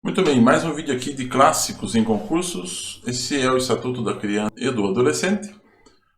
Muito bem, mais um vídeo aqui de clássicos em concursos. Esse é o Estatuto da Criança e do Adolescente.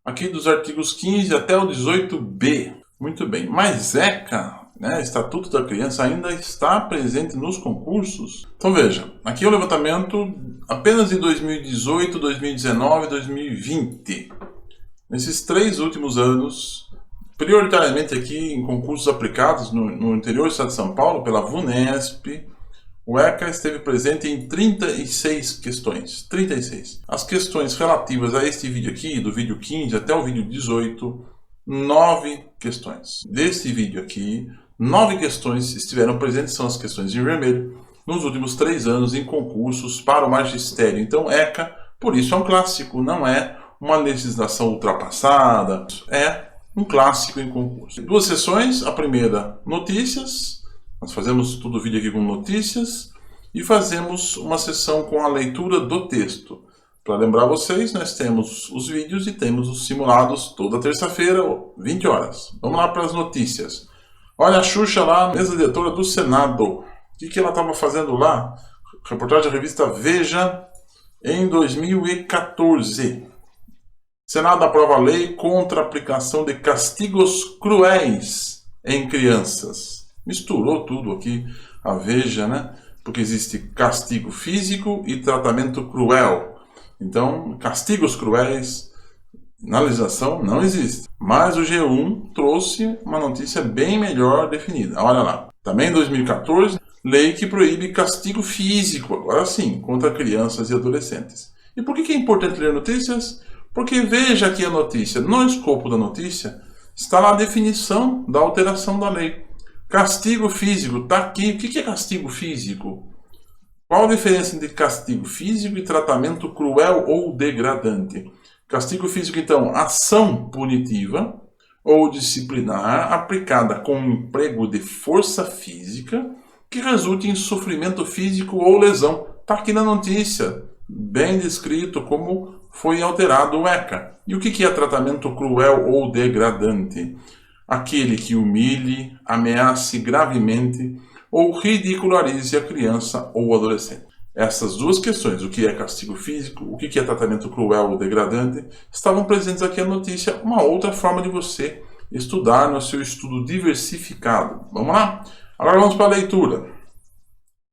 Aqui dos artigos 15 até o 18b. Muito bem, mas ECA, Estatuto da Criança, ainda está presente nos concursos. Então veja, aqui é o levantamento apenas de 2018, 2019 e 2020. Nesses 3 últimos anos, prioritariamente aqui em concursos aplicados no interior do estado de São Paulo, pela VUNESP, o ECA esteve presente em 36 questões. 36. As questões relativas a este vídeo aqui, do vídeo 15 até o vídeo 18, 9 questões. Deste vídeo aqui, 9 questões estiveram presentes, são as questões em vermelho, nos últimos 3 anos em concursos para o magistério. Então, ECA, por isso é um clássico, não é uma legislação ultrapassada, é um clássico em concurso. 2 sessões, a primeira, notícias. Nós fazemos todo o vídeo aqui com notícias e fazemos uma sessão com a leitura do texto. Para lembrar vocês, nós temos os vídeos e temos os simulados toda terça-feira, 20 horas. Vamos lá para as notícias. Olha a Xuxa lá, mesa diretora do Senado. O que ela estava fazendo lá? Reportagem da revista Veja em 2014. Senado aprova a lei contra a aplicação de castigos cruéis em crianças. Misturou tudo aqui, a Veja, Porque existe castigo físico e tratamento cruel. Então, castigos cruéis na legislação não existe. Mas o G1 trouxe uma notícia bem melhor definida. Olha lá. Também em 2014, lei que proíbe castigo físico, agora sim, contra crianças e adolescentes. E por que é importante ler notícias? Porque veja aqui a notícia. No escopo da notícia está lá a definição da alteração da lei. Castigo físico, está aqui. O que é castigo físico? Qual a diferença entre castigo físico e tratamento cruel ou degradante? Castigo físico, então, ação punitiva ou disciplinar aplicada com emprego de força física que resulte em sofrimento físico ou lesão. Está aqui na notícia, bem descrito como foi alterado o ECA. E o que é tratamento cruel ou degradante? Aquele que humilhe, ameace gravemente ou ridicularize a criança ou adolescente. Essas 2 questões, o que é castigo físico, o que é tratamento cruel ou degradante, estavam presentes aqui na notícia, uma outra forma de você estudar no seu estudo diversificado. Vamos lá? Agora vamos para a leitura.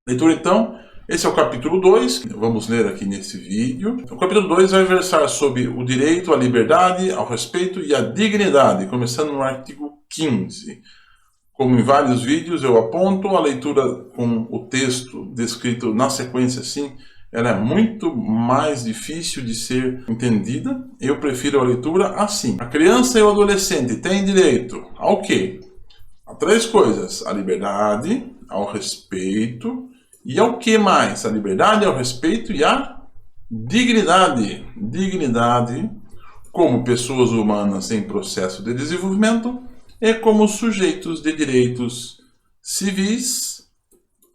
Leitura então, esse é o capítulo 2, vamos ler aqui nesse vídeo. O capítulo 2 vai versar sobre o direito à liberdade, ao respeito e à dignidade, começando no artigo 15. Como em vários vídeos eu aponto, a leitura com o texto descrito na sequência assim, ela é muito mais difícil de ser entendida. Eu prefiro a leitura assim. A criança e o adolescente têm direito ao quê? A 3 coisas: a liberdade, ao respeito e ao que mais? A liberdade, ao respeito e à dignidade. Dignidade como pessoas humanas em processo de desenvolvimento e como sujeitos de direitos civis,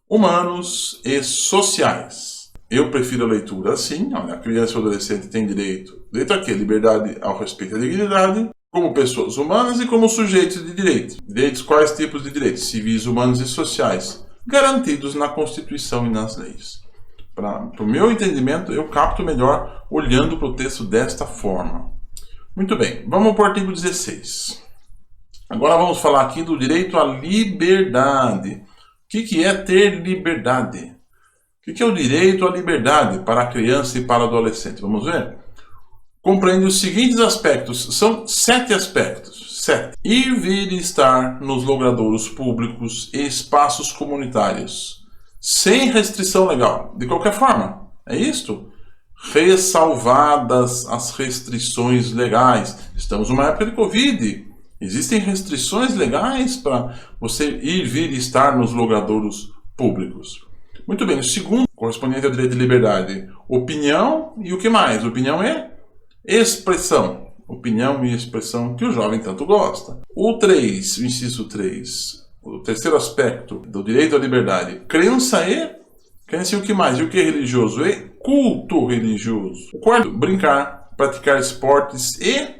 humanos e sociais. Eu prefiro a leitura assim. Olha, a criança e o adolescente têm direito a quê? Liberdade, ao respeito e à dignidade, como pessoas humanas e como sujeitos de direitos. Direitos, quais tipos de direitos? Civis, humanos e sociais, garantidos na Constituição e nas leis. Para o meu entendimento, eu capto melhor olhando para o texto desta forma. Muito bem, vamos para o artigo 16. Agora vamos falar aqui do direito à liberdade. O que é ter liberdade? O que é o direito à liberdade para a criança e para o adolescente? Vamos ver? Compreende os seguintes aspectos. São 7 aspectos. 7. Ir, vir e estar nos logradouros públicos e espaços comunitários, sem restrição legal. De qualquer forma, é isto? Ressalvadas as restrições legais. Estamos numa época de Covid. Existem restrições legais para você ir, vir e estar nos logradouros públicos. Muito bem, o segundo, correspondente ao direito de liberdade, opinião e o que mais? Opinião é expressão. Opinião e expressão que o jovem tanto gosta. O 3, o inciso 3, o terceiro aspecto do direito à liberdade, crença e o que mais? E o que é religioso? E culto religioso. O 4, brincar, praticar esportes e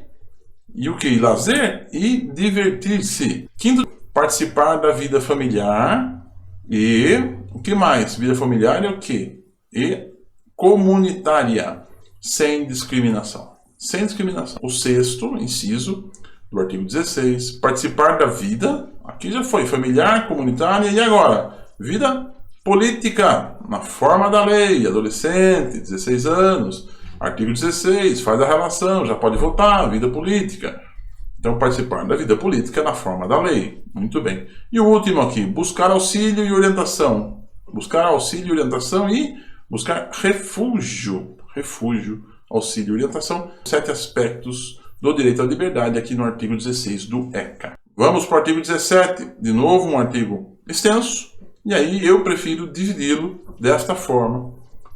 o que? Lazer e divertir-se. 5, participar da vida familiar e O que mais? Vida familiar e o quê? E comunitária, sem discriminação. Sem discriminação. O sexto inciso do artigo 16, participar da vida, aqui já foi, familiar, comunitária, e agora? Vida política, na forma da lei, adolescente, 16 anos, artigo 16, faz a relação, já pode votar, vida política. Então, participar da vida política na forma da lei. Muito bem. E o último aqui, buscar auxílio e orientação. Buscar auxílio e orientação e buscar refúgio. Refúgio, auxílio e orientação. 7 aspectos do direito à liberdade aqui no artigo 16 do ECA. Vamos para o artigo 17. De novo, um artigo extenso. E aí eu prefiro dividi-lo desta forma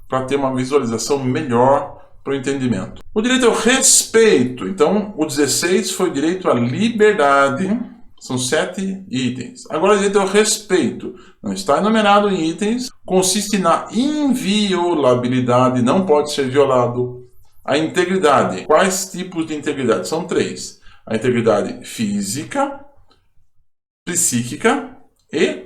para ter uma visualização melhor para o entendimento. O direito ao respeito. Então, o 16 foi o direito à liberdade. São 7 itens. Agora, o direito ao respeito. Não está enumerado em itens. Consiste na inviolabilidade. Não pode ser violado. A integridade. Quais tipos de integridade? São 3. A integridade física, psíquica e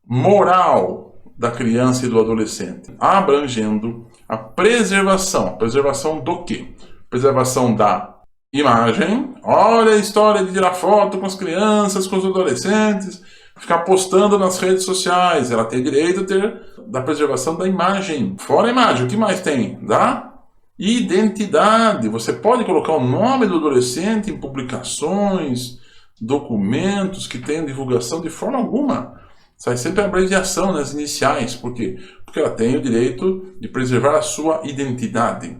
moral da criança e do adolescente, abrangendo a preservação. A preservação do quê? Preservação da imagem. Olha a história de tirar foto com as crianças, com os adolescentes, ficar postando nas redes sociais. Ela tem direito a ter da preservação da imagem. Fora a imagem, o que mais tem? Da identidade. Você pode colocar o nome do adolescente em publicações, documentos que tenham divulgação de forma alguma. Sai sempre a abreviação nas iniciais. Por quê? Porque ela tem o direito de preservar a sua identidade.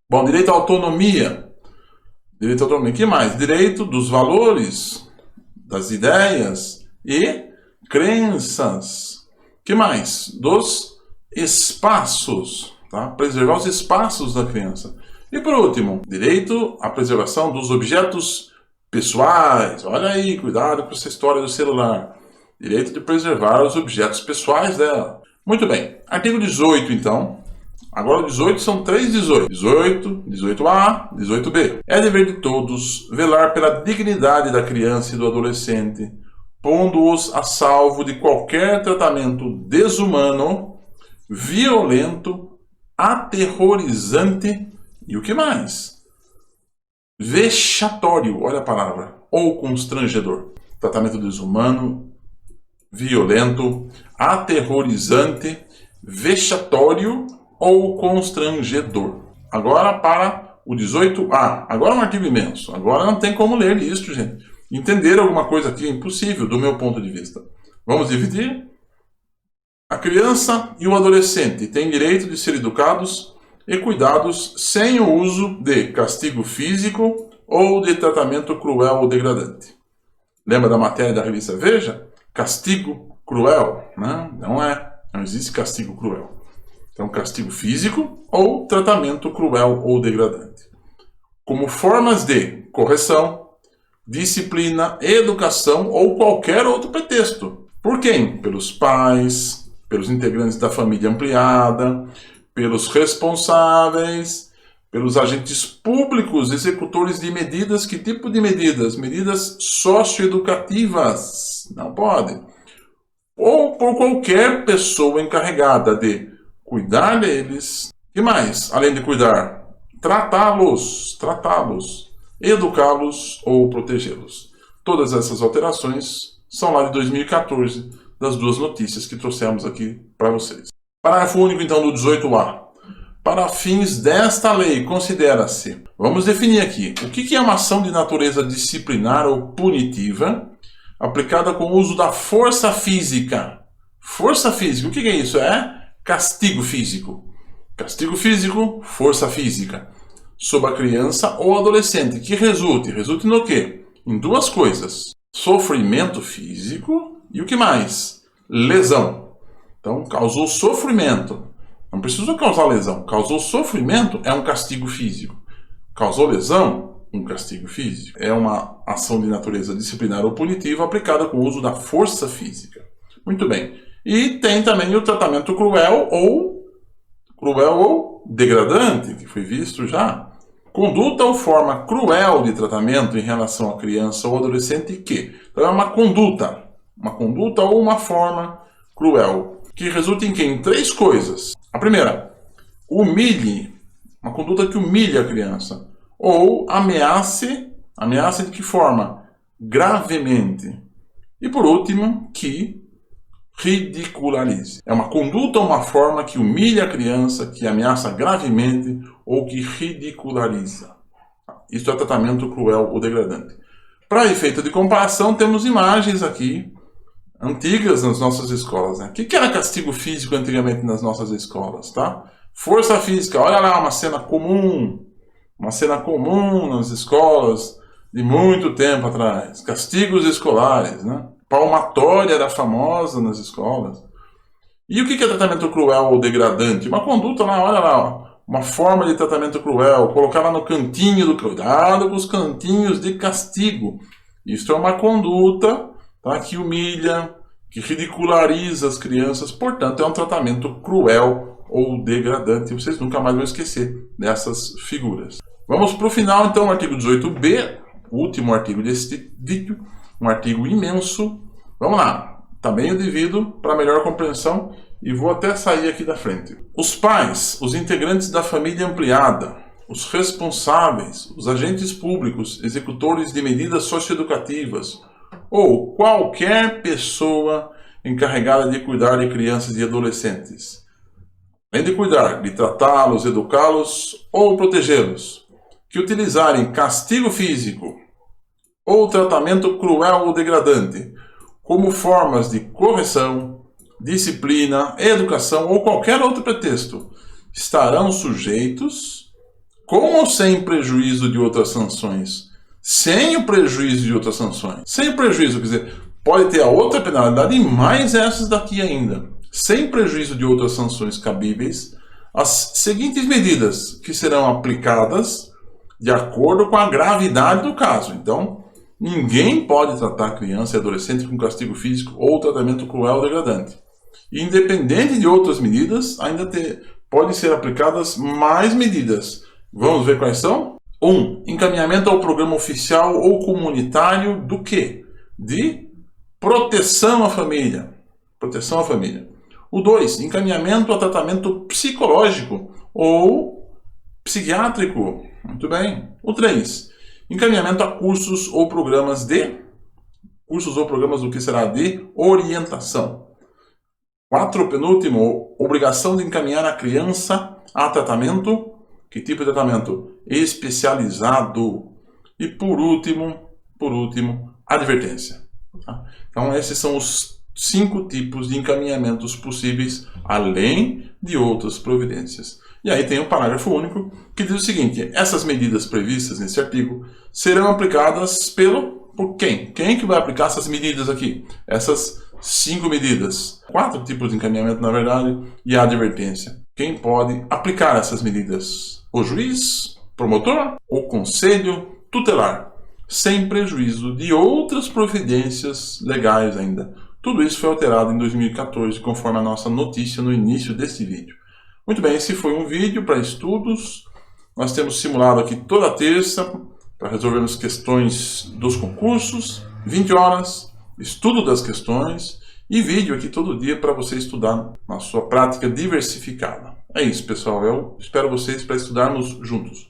Bom, direito à autonomia. Direito à autonomia. O que mais? Direito dos valores, das ideias e crenças. O que mais? Dos espaços. Tá? Preservar os espaços da criança. E por último, direito à preservação dos objetos pessoais. Olha aí, cuidado com essa história do celular. Direito de preservar os objetos pessoais dela. Muito bem. Artigo 18, então. Agora o 18 são 3 18. 18, 18A, 18B. É dever de todos velar pela dignidade da criança e do adolescente, pondo-os a salvo de qualquer tratamento desumano, violento, aterrorizante e o que mais? Vexatório, olha a palavra, ou constrangedor. Tratamento desumano, violento, aterrorizante, vexatório ou constrangedor. Agora para o 18A. Agora é um artigo imenso. Agora não tem como ler isso, gente. Entender alguma coisa aqui é impossível do meu ponto de vista. Vamos dividir? A criança e o adolescente têm direito de ser educados e cuidados sem o uso de castigo físico ou de tratamento cruel ou degradante. Lembra da matéria da revista Veja? Castigo cruel, né? Não existe castigo cruel. Então, castigo físico ou tratamento cruel ou degradante. Como formas de correção, disciplina, educação ou qualquer outro pretexto. Por quem? Pelos pais, pelos integrantes da família ampliada, pelos responsáveis, pelos agentes públicos, executores de medidas. Que tipo de medidas? Medidas socioeducativas. Não pode. Ou por qualquer pessoa encarregada de cuidar deles. E mais? Além de cuidar, tratá-los, educá-los ou protegê-los. Todas essas alterações são lá de 2014, das duas notícias que trouxemos aqui para vocês. Parágrafo único, então, do 18A. Para fins desta lei, considera-se... Vamos definir aqui. O que é uma ação de natureza disciplinar ou punitiva aplicada com o uso da força física? Força física, o que é isso? É castigo físico. Castigo físico, força física. Sobre a criança ou adolescente, que resulte no quê? Em duas coisas. Sofrimento físico e o que mais? Lesão. Então, causou sofrimento. Não precisa causar lesão. Causou sofrimento é um castigo físico. Causou lesão, um castigo físico. É uma ação de natureza disciplinar ou punitiva aplicada com o uso da força física. Muito bem. E tem também o tratamento cruel ou degradante, que foi visto já. Conduta ou forma cruel de tratamento em relação à criança ou adolescente que? Então é uma conduta ou uma forma cruel. que resulte em quê? Em 3 coisas. A primeira, humilhe, uma conduta que humilha a criança. Ou ameace de que forma? Gravemente. E por último, que ridicularize. É uma conduta ou uma forma que humilha a criança, que ameaça gravemente ou que ridiculariza. Isso é tratamento cruel ou degradante. Para efeito de comparação, temos imagens aqui antigas nas nossas escolas. Né? O que era castigo físico antigamente nas nossas escolas? Tá? Força física, olha lá, uma cena comum nas escolas de muito tempo atrás. Castigos escolares, né? Palmatória era famosa nas escolas. E o que é tratamento cruel ou degradante? Uma conduta lá, olha lá, uma forma de tratamento cruel, colocar lá no cantinho do cuidado com os cantinhos de castigo. Isso é uma conduta, tá, que humilha, que ridiculariza as crianças, portanto é um tratamento cruel ou degradante. Vocês nunca mais vão esquecer dessas figuras. Vamos para o final então, o artigo 18b, o último artigo deste vídeo, um artigo imenso. Vamos lá, também eu divido para melhor compreensão e vou até sair aqui da frente. Os pais, os integrantes da família ampliada, os responsáveis, os agentes públicos, executores de medidas socioeducativas ou qualquer pessoa encarregada de cuidar de crianças e adolescentes, além de cuidar, de tratá-los, educá-los ou protegê-los, que utilizarem castigo físico ou tratamento cruel ou degradante como formas de correção, disciplina, educação ou qualquer outro pretexto, estarão sujeitos, com ou sem prejuízo de outras sanções. Sem o prejuízo de outras sanções. Sem o prejuízo, quer dizer, pode ter a outra penalidade e mais essas daqui ainda. Sem prejuízo de outras sanções cabíveis, as seguintes medidas que serão aplicadas de acordo com a gravidade do caso. Então, ninguém pode tratar criança e adolescente com castigo físico ou tratamento cruel ou degradante. E, independente de outras medidas, ainda podem ser aplicadas mais medidas. Vamos ver quais são? 1. Encaminhamento ao programa oficial ou comunitário do quê? De proteção à família. Proteção à família. O 2. Encaminhamento a tratamento psicológico ou psiquiátrico. Muito bem. O 3. Encaminhamento a cursos ou programas do que será de orientação. 4. Penúltimo. Obrigação de encaminhar a criança a tratamento. Que tipo de tratamento? Especializado. E por último, advertência. Tá? Então esses são os 5 tipos de encaminhamentos possíveis, além de outras providências. E aí tem um parágrafo único que diz o seguinte: essas medidas previstas nesse artigo serão aplicadas por quem? Quem que vai aplicar essas medidas aqui? Essas 5 medidas. 4 tipos de encaminhamento, na verdade, e a advertência. Quem pode aplicar essas medidas? O juiz, promotor ou conselho tutelar, sem prejuízo de outras providências legais ainda. Tudo isso foi alterado em 2014, conforme a nossa notícia no início desse vídeo. Muito bem, esse foi um vídeo para estudos. Nós temos simulado aqui toda terça para resolvermos questões dos concursos, 20 horas, estudo das questões e vídeo aqui todo dia para você estudar na sua prática diversificada. É isso, pessoal. Eu espero vocês para estudarmos juntos.